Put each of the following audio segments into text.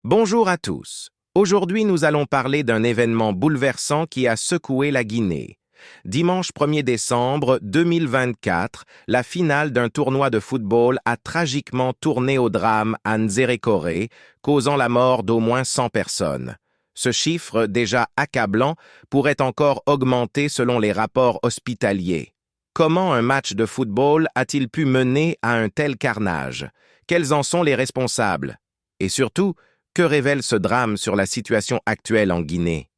Bonjour à tous. Aujourd'hui, nous allons parler d'un événement bouleversant qui a secoué la Guinée. Dimanche 1er décembre 2024, la finale d'un tournoi de football a tragiquement tourné au drame à Nzérékoré, causant la mort d'au moins 100 personnes. Ce chiffre, déjà accablant, pourrait encore augmenter selon les rapports hospitaliers. Comment un match de football a-t-il pu mener à un tel carnage? Quels en sont les responsables? Et surtout, que révèle ce drame sur la situation actuelle en Guinée?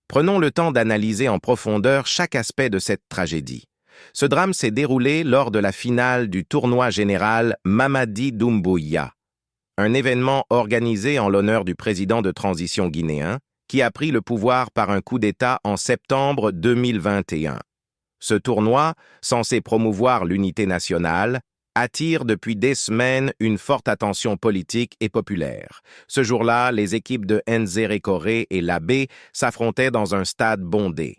Prenons le temps d'analyser en profondeur chaque aspect de cette tragédie. Ce drame s'est déroulé lors de la finale du tournoi général Mamadi Doumbouya, un événement organisé en l'honneur du président de transition guinéen qui a pris le pouvoir par un coup d'État en septembre 2021. Ce tournoi, censé promouvoir l'unité nationale, attire depuis des semaines une forte attention politique et populaire. Ce jour-là, les équipes de Nzérékoré et l'Abbé s'affrontaient dans un stade bondé.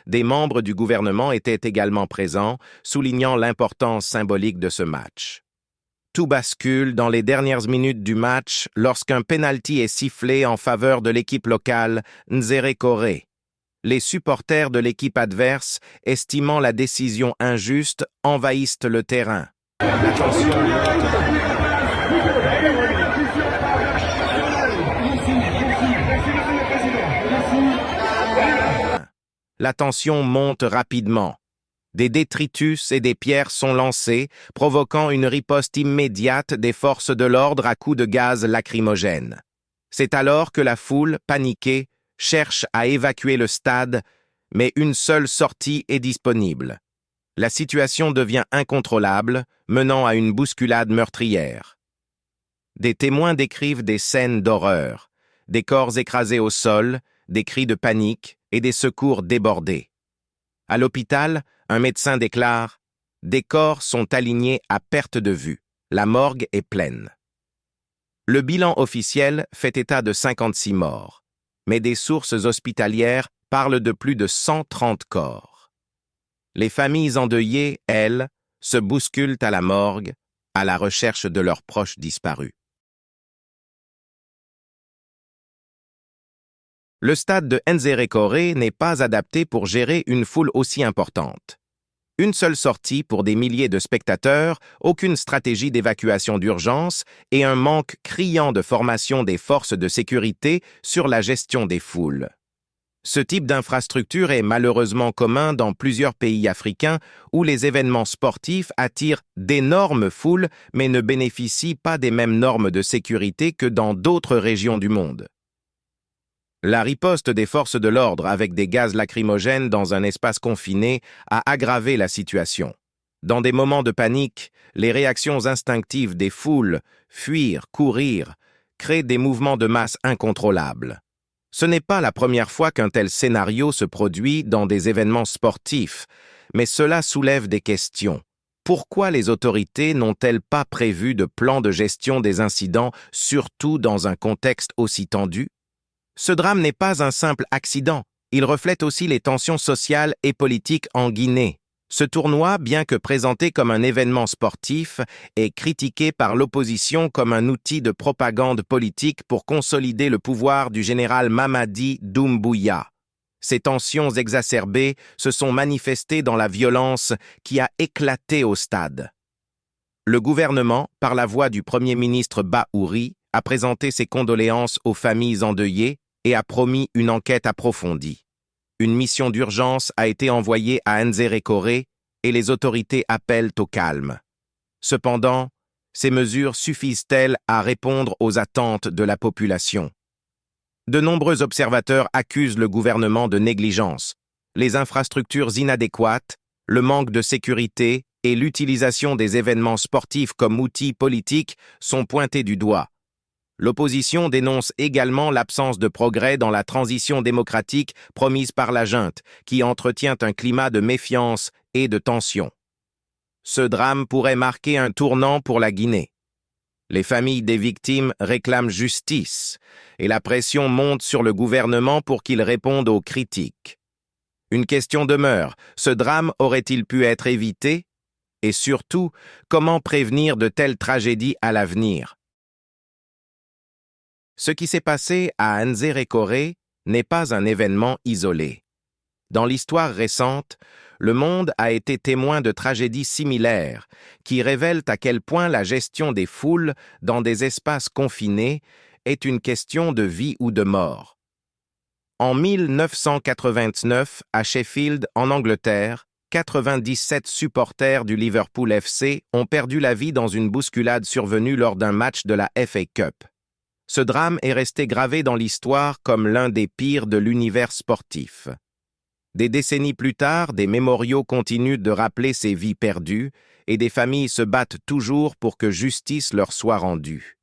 Des membres du gouvernement étaient également présents, soulignant l'importance symbolique de ce match. Tout bascule dans les dernières minutes du match lorsqu'un penalty est sifflé en faveur de l'équipe locale Nzérékoré. Les supporters de l'équipe adverse, estimant la décision injuste, envahissent le terrain. La tension monte rapidement. Des détritus et des pierres sont lancés, provoquant une riposte immédiate des forces de l'ordre à coups de gaz lacrymogène. C'est alors que la foule, paniquée, cherche à évacuer le stade, mais une seule sortie est disponible. La situation devient incontrôlable, menant à une bousculade meurtrière. Des témoins décrivent des scènes d'horreur, des corps écrasés au sol, des cris de panique et des secours débordés. À l'hôpital, un médecin déclare « Des corps sont alignés à perte de vue. La morgue est pleine. » Le bilan officiel fait état de 56 morts, mais des sources hospitalières parlent de plus de 130 corps. Les familles endeuillées, elles, se bousculent à la morgue, à la recherche de leurs proches disparus. Le stade de Nzérékoré n'est pas adapté pour gérer une foule aussi importante. Une seule sortie pour des milliers de spectateurs, aucune stratégie d'évacuation d'urgence et un manque criant de formation des forces de sécurité sur la gestion des foules. Ce type d'infrastructure est malheureusement commun dans plusieurs pays africains où les événements sportifs attirent d'énormes foules mais ne bénéficient pas des mêmes normes de sécurité que dans d'autres régions du monde. La riposte des forces de l'ordre avec des gaz lacrymogènes dans un espace confiné a aggravé la situation. Dans des moments de panique, les réactions instinctives des foules, fuir, courir, créent des mouvements de masse incontrôlables. Ce n'est pas la première fois qu'un tel scénario se produit dans des événements sportifs, mais cela soulève des questions. Pourquoi les autorités n'ont-elles pas prévu de plan de gestion des incidents, surtout dans un contexte aussi tendu? Ce drame n'est pas un simple accident, il reflète aussi les tensions sociales et politiques en Guinée. Ce tournoi, bien que présenté comme un événement sportif, est critiqué par l'opposition comme un outil de propagande politique pour consolider le pouvoir du général Mamadi Doumbouya. Ces tensions exacerbées se sont manifestées dans la violence qui a éclaté au stade. Le gouvernement, par la voix du Premier ministre Bahouri, a présenté ses condoléances aux familles endeuillées et a promis une enquête approfondie. Une mission d'urgence a été envoyée à Nzérékoré et les autorités appellent au calme. Cependant, ces mesures suffisent-elles à répondre aux attentes de la population? De nombreux observateurs accusent le gouvernement de négligence. Les infrastructures inadéquates, le manque de sécurité et l'utilisation des événements sportifs comme outil politique sont pointés du doigt. L'opposition dénonce également l'absence de progrès dans la transition démocratique promise par la junte, qui entretient un climat de méfiance et de tension. Ce drame pourrait marquer un tournant pour la Guinée. Les familles des victimes réclament justice, et la pression monte sur le gouvernement pour qu'il réponde aux critiques. Une question demeure, ce drame aurait-il pu être évité? Et surtout, comment prévenir de telles tragédies à l'avenir? Ce qui s'est passé à Nzerekore n'est pas un événement isolé. Dans l'histoire récente, le monde a été témoin de tragédies similaires qui révèlent à quel point la gestion des foules dans des espaces confinés est une question de vie ou de mort. En 1989, à Sheffield, en Angleterre, 97 supporters du Liverpool FC ont perdu la vie dans une bousculade survenue lors d'un match de la FA Cup. Ce drame est resté gravé dans l'histoire comme l'un des pires de l'univers sportif. Des décennies plus tard, des mémoriaux continuent de rappeler ces vies perdues et des familles se battent toujours pour que justice leur soit rendue.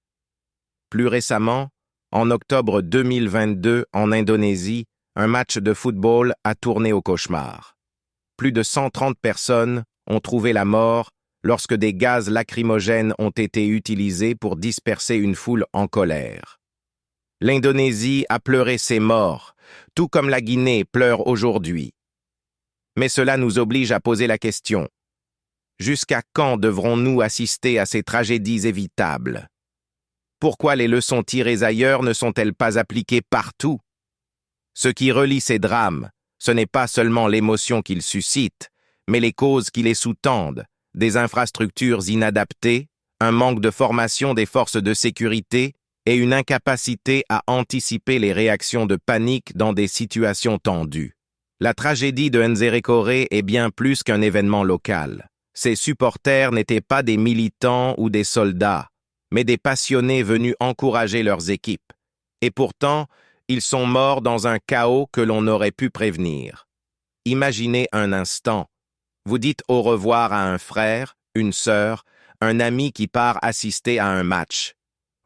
Plus récemment, en octobre 2022, en Indonésie, un match de football a tourné au cauchemar. Plus de 130 personnes ont trouvé la mort lorsque des gaz lacrymogènes ont été utilisés pour disperser une foule en colère. L'Indonésie a pleuré ses morts, tout comme la Guinée pleure aujourd'hui. Mais cela nous oblige à poser la question. Jusqu'à quand devrons-nous assister à ces tragédies évitables? Pourquoi les leçons tirées ailleurs ne sont-elles pas appliquées partout? Ce qui relie ces drames, ce n'est pas seulement l'émotion qu'ils suscitent, mais les causes qui les sous-tendent, des infrastructures inadaptées, un manque de formation des forces de sécurité et une incapacité à anticiper les réactions de panique dans des situations tendues. La tragédie de Nzerekore est bien plus qu'un événement local. Ses supporters n'étaient pas des militants ou des soldats, mais des passionnés venus encourager leurs équipes. Et pourtant, ils sont morts dans un chaos que l'on aurait pu prévenir. Imaginez un instant. Vous dites au revoir à un frère, une sœur, un ami qui part assister à un match.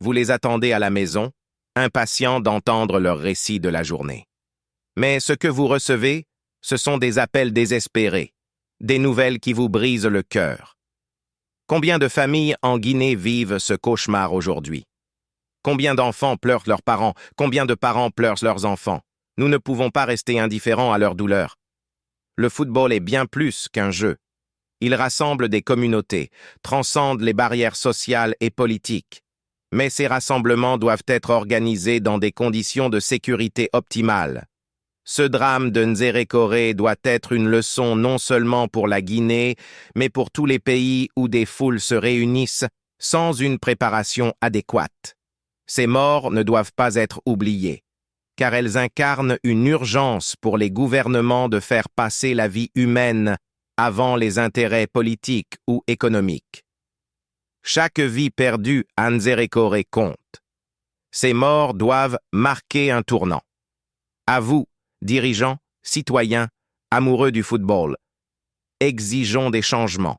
Vous les attendez à la maison, impatients d'entendre leur récit de la journée. Mais ce que vous recevez, ce sont des appels désespérés, des nouvelles qui vous brisent le cœur. Combien de familles en Guinée vivent ce cauchemar aujourd'hui? Combien d'enfants pleurent leurs parents? Combien de parents pleurent leurs enfants? Nous ne pouvons pas rester indifférents à leur douleur. Le football est bien plus qu'un jeu. Il rassemble des communautés, transcende les barrières sociales et politiques. Mais ces rassemblements doivent être organisés dans des conditions de sécurité optimales. Ce drame de Nzerekore doit être une leçon non seulement pour la Guinée, mais pour tous les pays où des foules se réunissent sans une préparation adéquate. Ces morts ne doivent pas être oubliées, car elles incarnent une urgence pour les gouvernements de faire passer la vie humaine avant les intérêts politiques ou économiques. Chaque vie perdue à Nzerekore compte. Ces morts doivent marquer un tournant. À vous, dirigeants, citoyens, amoureux du football, exigeons des changements.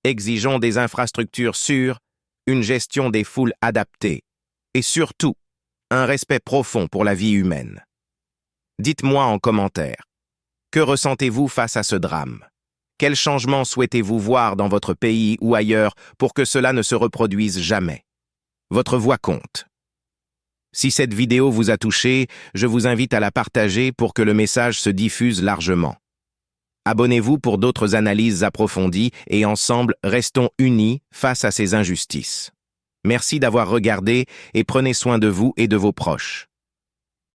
Exigeons des infrastructures sûres, une gestion des foules adaptée et surtout, un respect profond pour la vie humaine. Dites-moi en commentaire, que ressentez-vous face à ce drame? Quels changements souhaitez-vous voir dans votre pays ou ailleurs pour que cela ne se reproduise jamais? Votre voix compte. Si cette vidéo vous a touché, je vous invite à la partager pour que le message se diffuse largement. Abonnez-vous pour d'autres analyses approfondies et ensemble, restons unis face à ces injustices. Merci d'avoir regardé et prenez soin de vous et de vos proches.